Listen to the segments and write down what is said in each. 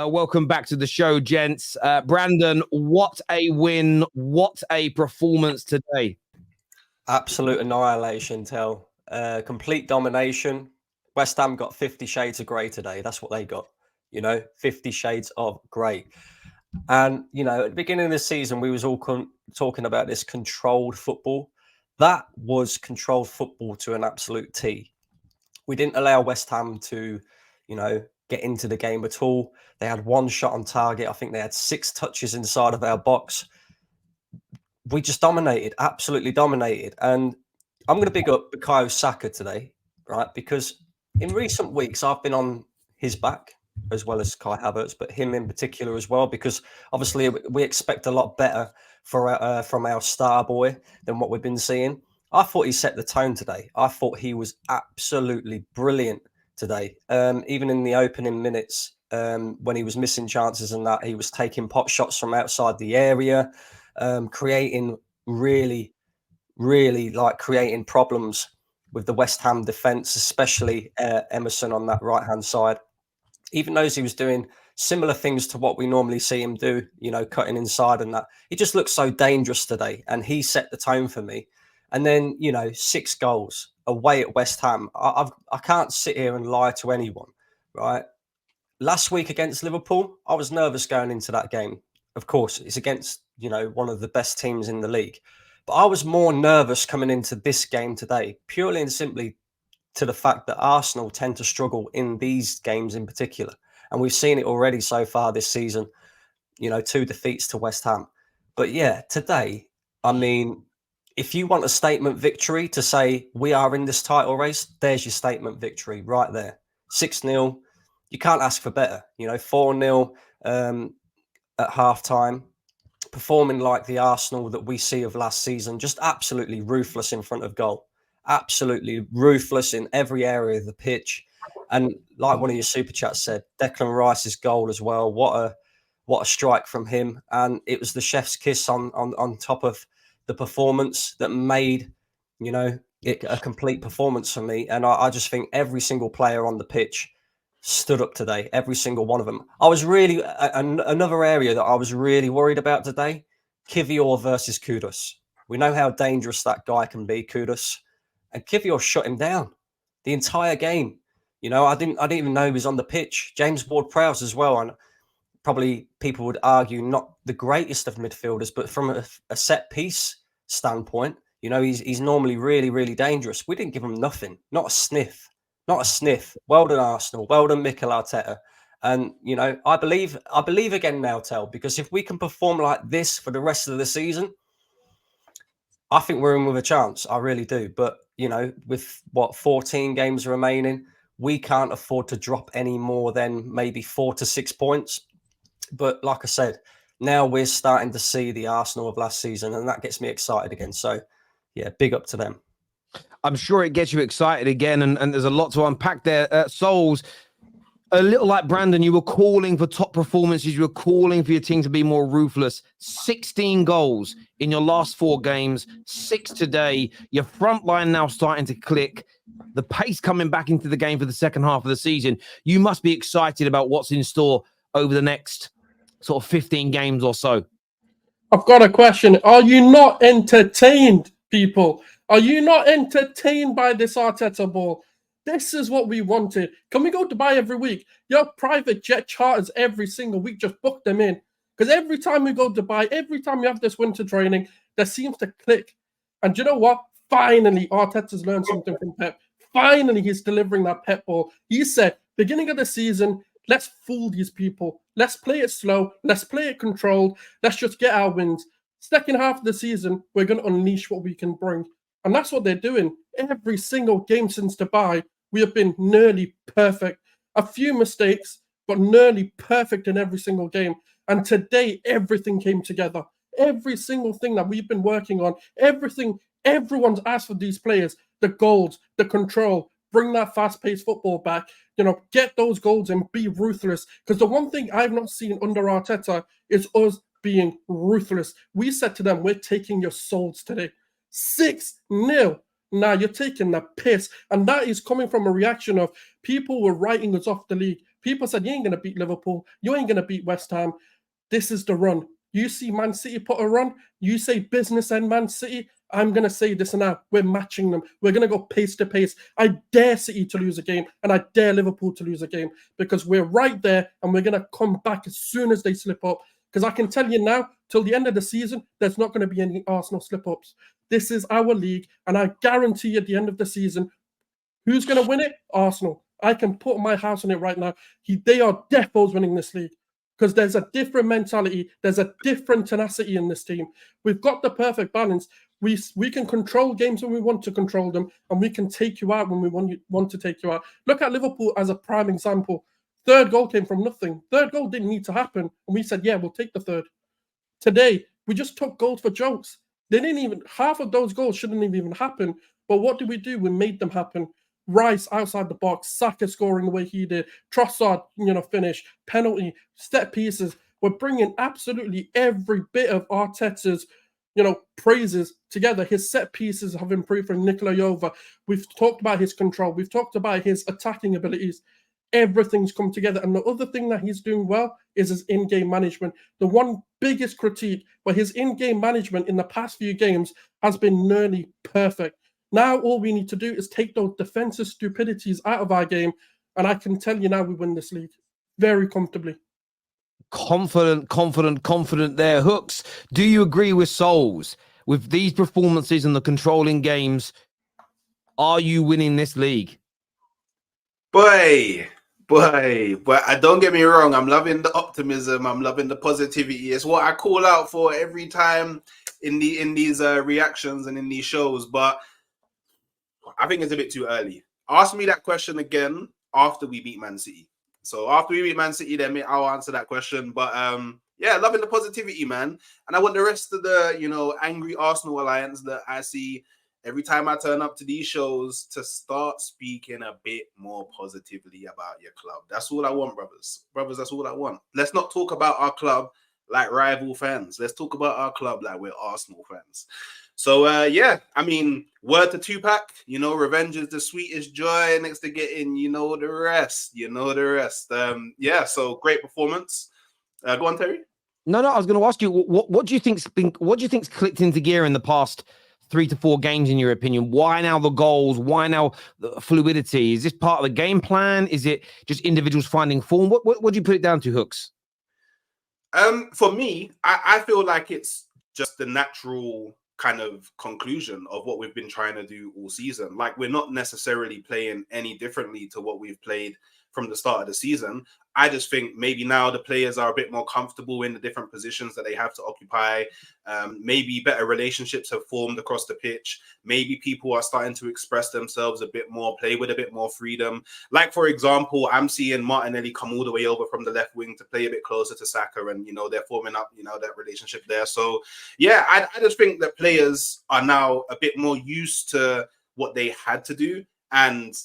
Welcome back to the show, gents. Brandon, what a win. What a performance today. Absolute annihilation, Tel. Complete domination. West Ham got 50 shades of grey today. That's what they got. 50 shades of grey. And, at the beginning of the season, we was all talking about this controlled football. That was controlled football to an absolute T. We didn't allow West Ham to, get into the game at all. They had one shot on target. I think they had 6 touches inside of our box. We just dominated, absolutely dominated. And I'm going to big up Bukayo Saka today, right? Because in recent weeks, I've been on his back as well as Kai Havertz, but him in particular as well, because obviously we expect a lot better from our star boy than what we've been seeing. I thought he set the tone today. I thought he was absolutely brilliant today. Even in the opening minutes, when he was missing chances and that, he was taking pot shots from outside the area, creating really creating problems with the West Ham defence, especially Emerson on that right-hand side. Even though he was doing similar things to what we normally see him do, cutting inside and that, he just looked so dangerous today, and he set the tone for me. And then, 6 goals away at West Ham. I can't sit here and lie to anyone, right? Last week against Liverpool, I was nervous going into that game. Of course, it's against, one of the best teams in the league. But I was more nervous coming into this game today, purely and simply to the fact that Arsenal tend to struggle in these games in particular. And we've seen it already so far this season, 2 defeats to West Ham. But yeah, today, I mean, if you want a statement victory to say we are in this title race, there's your statement victory right there. 6-0. You can't ask for better. 4-0 at halftime, performing like the Arsenal that we see of last season, just absolutely ruthless in front of goal. Absolutely ruthless in every area of the pitch. And like one of your super chats said, Declan Rice's goal as well. What a strike from him. And it was the chef's kiss on top of the performance that made, it a complete performance for me. And I just think every single player on the pitch stood up today, every single one of them. I was really, another area that I was really worried about today, Kivior versus Kudus. We know how dangerous that guy can be, Kudus. And Kivior shut him down the entire game. I didn't even know he was on the pitch. James Ward-Prowse as well. And probably people would argue not the greatest of midfielders, but from a set piece standpoint, he's normally really, really dangerous. We didn't give him nothing, not a sniff. Not a sniff. Well done, Arsenal. Well done, Mikel Arteta. And, I believe again now, Tel, because if we can perform like this for the rest of the season, I think we're in with a chance. I really do. But, with 14 games remaining, we can't afford to drop any more than maybe 4 to 6 points. But like I said, now we're starting to see the Arsenal of last season, and that gets me excited again. So, yeah, big up to them. I'm sure it gets you excited again, and there's a lot to unpack there. Souls, a little like Brandon, you were calling for top performances. You were calling for your team to be more ruthless. 16 goals in your last 4 games, 6 today. Your front line now starting to click. The pace coming back into the game for the second half of the season. You must be excited about what's in store over the next sort of 15 games or so. I've got a question. Are you not entertained, people? Are you not entertained by this Arteta ball? This is what we wanted. Can we go to Dubai every week? Your private jet charters every single week, just book them in. Because every time we go to Dubai, every time we have this winter training, there seems to click. And you know what? Finally, Arteta's learned something from Pep. Finally, he's delivering that Pep ball. He said, beginning of the season, let's fool these people. Let's play it slow. Let's play it controlled. Let's just get our wins. Second half of the season, we're going to unleash what we can bring. And that's what they're doing. Every single game since Dubai, we have been nearly perfect. A few mistakes, but nearly perfect in every single game. And today, everything came together. Every single thing that we've been working on, everything everyone's asked for these players, the goals, the control, bring that fast-paced football back, get those goals and be ruthless. Because the one thing I've not seen under Arteta is us being ruthless. We said to them, we're taking your souls today. 6-0. Now you're taking the piss. And that is coming from a reaction of people were writing us off the league. People said, you ain't going to beat Liverpool. You ain't going to beat West Ham. This is the run. You see Man City put a run. You say business and Man City. I'm going to say this now. We're matching them. We're going to go pace to pace. I dare City to lose a game, and I dare Liverpool to lose a game, because we're right there, and we're going to come back as soon as they slip up. Because I can tell you now, till the end of the season, there's not going to be any Arsenal slip-ups. This is our league, and I guarantee at the end of the season, who's going to win it? Arsenal. I can put my house on it right now. They are defos winning this league, because there's a different mentality. There's a different tenacity in this team. We've got the perfect balance. We can control games when we want to control them, and we can take you out when we want to take you out. Look at Liverpool as a prime example. Third goal came from nothing. Third goal didn't need to happen, and we said, yeah, we'll take the third. Today, we just took goals for jokes. They didn't even, half of those goals shouldn't have even happened. But what did we do? We made them happen. Rice outside the box, Saka scoring the way he did, Trossard, finish, penalty, set pieces. We're bringing absolutely every bit of Arteta's, praises together. His set pieces have improved from Nikola Jova. We've talked about his control. We've talked about his attacking abilities. Everything's come together. And the other thing that he's doing well is his in-game management. The one biggest critique, but his in-game management in the past few games has been nearly perfect. Now all we need to do is take those defensive stupidities out of our game, and I can tell you now we win this league very comfortably. Confident there. Hooks, do you agree with Souls? With these performances and the controlling games, are you winning this league? Boy, but don't get me wrong. I'm loving the optimism. I'm loving the positivity. It's what I call out for every time in these reactions and in these shows. But I think it's a bit too early. Ask me that question again after we beat Man City. So after we beat Man City, then I'll answer that question. But yeah, loving the positivity, man. And I want the rest of the angry Arsenal alliance that I see every time I turn up to these shows to start speaking a bit more positively about your club. That's all I want, brothers. Brothers, that's all I want. Let's not talk about our club like rival fans. Let's talk about our club like we're Arsenal fans. So, yeah, I mean, word to Tupac, revenge is the sweetest joy next to getting, the rest. Yeah, so great performance. Go on, Terry. No, I was going to ask you, what do you think's clicked into gear in the past 3 to 4 games, in your opinion? Why now the goals? Why now the fluidity? Is this part of the game plan? Is it just individuals finding form? What do you put it down to, Hooks? For me, I feel like it's just the natural kind of conclusion of what we've been trying to do all season. Like, we're not necessarily playing any differently to what we've played from the start of the season. I just think maybe now the players are a bit more comfortable in the different positions that they have to occupy. Maybe better relationships have formed across the pitch. Maybe people are starting to express themselves a bit more, play with a bit more freedom. Like, for example, I'm seeing Martinelli come all the way over from the left wing to play a bit closer to Saka, and, they're forming up, that relationship there. So, yeah, I just think that players are now a bit more used to what they had to do, and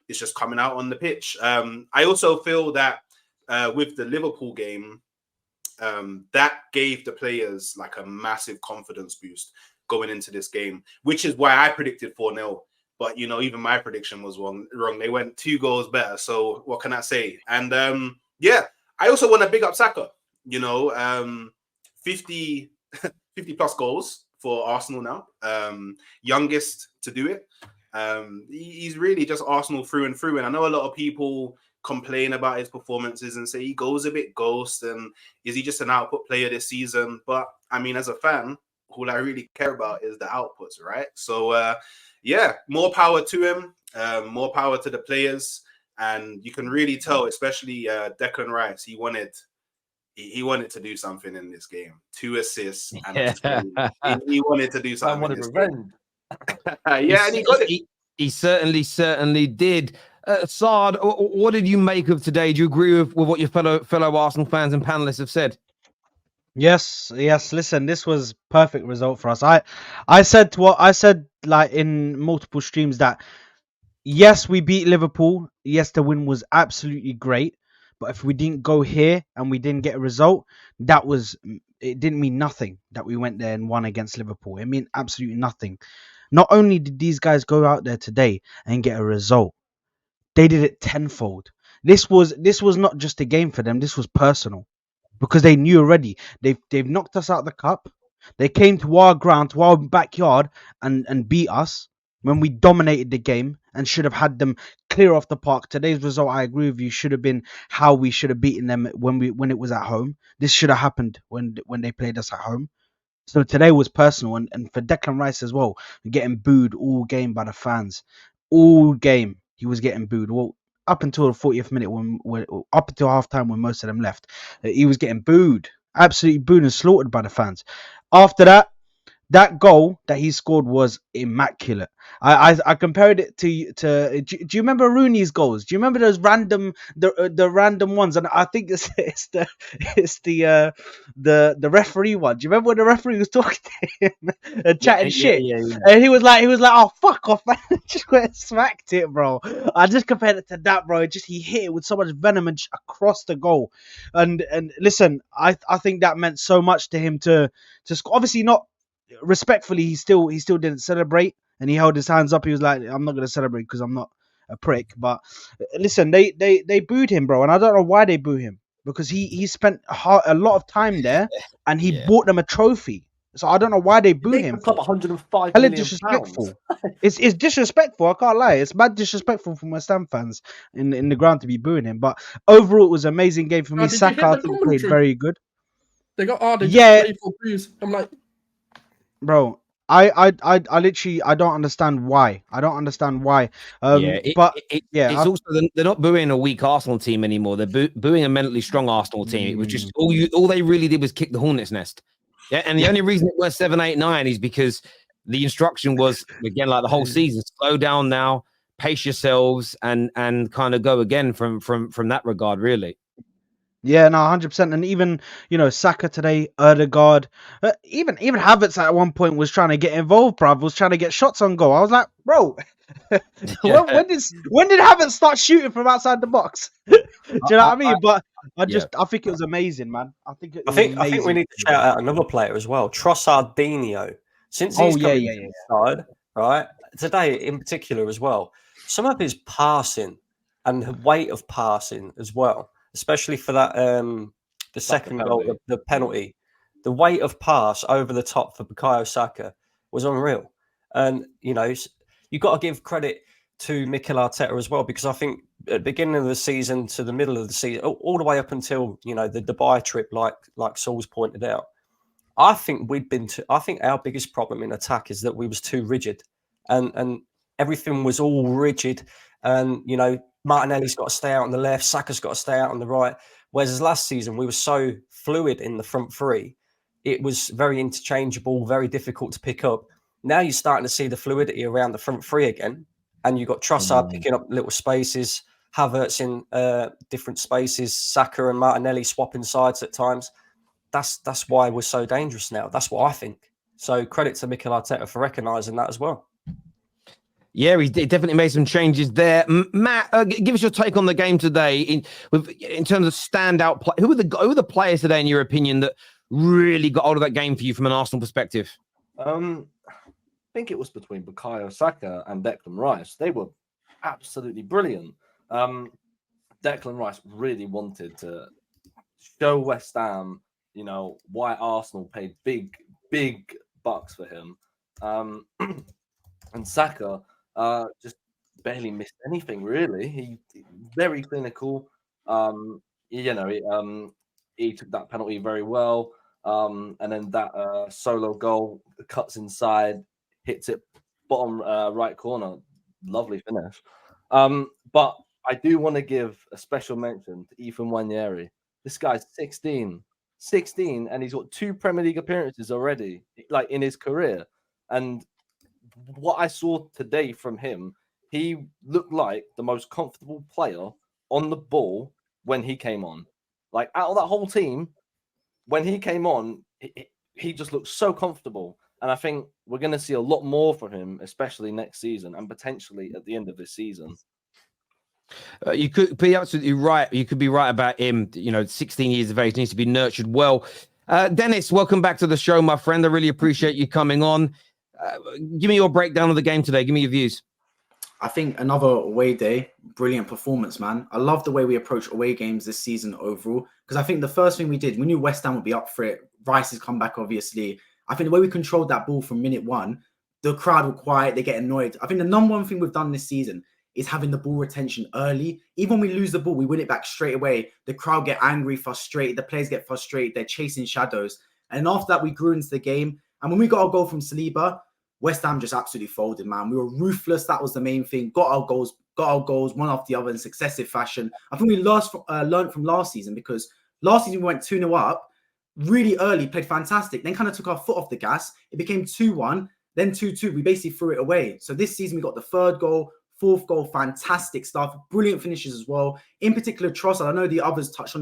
it's just coming out on the pitch. I also feel that with the Liverpool game, that gave the players like a massive confidence boost going into this game, which is why I predicted 4-0. But, even my prediction was wrong. They went 2 goals better. So what can I say? And yeah, I also want to big up Saka. 50 plus goals for Arsenal now. Youngest to do it. He's really just Arsenal through and through. And I know a lot of people complain about his performances and say he goes a bit ghost, and is he just an output player this season? But I mean, as a fan, all I really care about is the outputs, right? So yeah, more power to him, more power to the players. And you can really tell, especially Declan Rice, he wanted to do something in this game. 2 assists and he wanted to do something. I wanted revenge. Yeah, and he got it. He certainly did. Saad, what did you make of today? Do you agree with what your fellow Arsenal fans and panelists have said? Yes. Listen, this was perfect result for us. I said like in multiple streams that yes, we beat Liverpool. Yes, the win was absolutely great. But if we didn't go here and we didn't get a result, it didn't mean nothing that we went there and won against Liverpool. It meant absolutely nothing. Not only did these guys go out there today and get a result, they did it tenfold. This was not just a game for them. This was personal because they knew already. They've knocked us out of the cup. They came to our ground, to our backyard, and beat us when we dominated the game and should have had them clear off the park. Today's result, I agree with you, should have been how we should have beaten them when it was at home. This should have happened when they played us at home. So today was personal, and for Declan Rice as well, getting booed all game by the fans. All game he was getting booed. Well, up until the 40th minute, when up until half time when most of them left, he was getting booed, absolutely booed and slaughtered by the fans. After that, that goal that he scored was immaculate. I compared it to do you remember Rooney's goals? Do you remember those random the random ones? And I think it's the referee one. Do you remember when the referee was talking to him and chatting shit? Yeah. And he was like, oh fuck off, man. Just went and smacked it, bro. I just compared it to that, bro. He hit it with so much venom and just across the goal. And listen, I think that meant so much to him to score. Obviously not. Respectfully, he still didn't celebrate, and he held his hands up. He was like, I'm not going to celebrate because I'm not a prick. But listen, they booed him, bro, and I don't know why they boo him, because he spent a lot of time there and he bought them a trophy. So I don't know why they boo him. The club 105 Hella million disrespectful. pounds. It's disrespectful. I can't lie. It's mad disrespectful from West Ham fans in the ground to be booing him. But overall, it was an amazing game for me. Did you hear Saka, I the think, played commentary? very good. They got they Yeah. just playful boos. I'm like, Bro, I literally I don't understand why. I don't understand why. It's also they're not booing a weak Arsenal team anymore. They're booing a mentally strong Arsenal team. It was just all they really did was kick the hornet's nest. Yeah, and the only reason it was 7, 8, 9 is because the instruction was, again, like the whole season, slow down now, pace yourselves, and kind of go again from that regard, really. Yeah, no, 100%. And even, Saka today, Ødegaard, even Havertz at one point was trying to get involved, bruv, was trying to get shots on goal. I was like, bro, when did Havertz start shooting from outside the box? Do you know what I mean? But I think it was amazing, man. I think we need to shout out another player as well, Trossardinho. Since he's come inside, right, today in particular as well, some of his passing and the weight of passing as well, especially for that the second goal, the penalty, the weight of pass over the top for Bukayo Saka was unreal. And you've got to give credit to Mikel Arteta as well, because I think at the beginning of the season to the middle of the season, all the way up until the Dubai trip, like Saul's pointed out, I think our biggest problem in attack is that we was too rigid, and everything was all rigid, and Martinelli's got to stay out on the left, Saka's got to stay out on the right. Whereas last season we were so fluid in the front three, it was very interchangeable, very difficult to pick up. Now you're starting to see the fluidity around the front three again, and you've got Trossard picking up little spaces, Havertz in different spaces, Saka and Martinelli swapping sides at times. That's why we're so dangerous now. That's what I think. So credit to Mikel Arteta for recognising that as well. Yeah, he definitely made some changes there. Matt, give us your take on the game today in terms of standout play. Who are the players today, in your opinion, that really got hold of that game for you from an Arsenal perspective? I think it was between Bukayo Saka and Declan Rice. They were absolutely brilliant. Declan Rice really wanted to show West Ham, why Arsenal paid big bucks for him. And Saka just barely missed anything, really. He very clinical. He took that penalty very well. And then that solo goal cuts inside, hits it bottom right corner. Lovely finish. But I do want to give a special mention to Ethan Nwaneri. This guy's 16, and he's got 2 Premier League appearances already, like in his career. And what I saw today from him, he looked like the most comfortable player on the ball when he came on. Like, out of that whole team, when he came on, he just looked so comfortable. And I think we're going to see a lot more from him, especially next season and potentially at the end of this season. You could be absolutely right. You could be right about him. 16 years of age, needs to be nurtured well. Dennis, welcome back to the show, my friend. I really appreciate you coming on. Give me your breakdown of the game today. Give me your views. I think another away day, brilliant performance, man. I love the way we approach away games this season overall, because I think the first thing we did, we knew West Ham would be up for it. Rice's comeback, obviously. I think the way we controlled that ball from minute one, the crowd were quiet, they get annoyed. I think the number one thing we've done this season is having the ball retention early. Even when we lose the ball, we win it back straight away. The crowd get angry, frustrated, the players get frustrated, they're chasing shadows. And after that, we grew into the game. And when we got our goal from Saliba, West Ham just absolutely folded, man. We were ruthless. That was the main thing. Got our goals one after the other in successive fashion. I think we learned from last season, because last season we went 2-0 up really early, played fantastic, then kind of took our foot off the gas. It became 2-1, then 2-2. We basically threw it away. So this season we got the third goal, fourth goal, fantastic stuff, brilliant finishes as well. In particular, Trossard, I know the others touched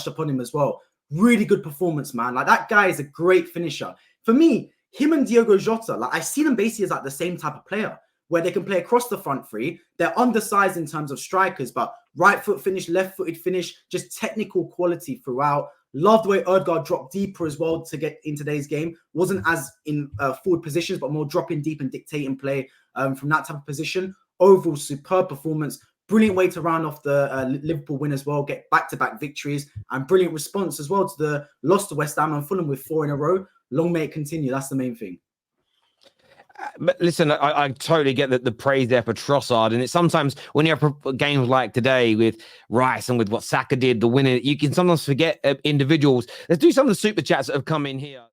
upon him as well. Really good performance, man. Like, that guy is a great finisher. For me, him and Diogo Jota, like, I see them basically as like the same type of player, where they can play across the front three. They're undersized in terms of strikers, but right foot finish, left footed finish, just technical quality throughout. Love the way Ødegaard dropped deeper as well to get in today's game. Wasn't as in forward positions, but more dropping deep and dictating play from that type of position. Overall, superb performance. Brilliant way to round off the Liverpool win as well, get back-to-back victories, and brilliant response as well to the loss to West Ham and Fulham with 4 in a row. Long may it continue. That's the main thing. But listen, I totally get the praise there for Trossard, and it's sometimes when you have games like today with Rice and with what Saka did, the winner, you can sometimes forget individuals. Let's do some of the super chats that have come in here.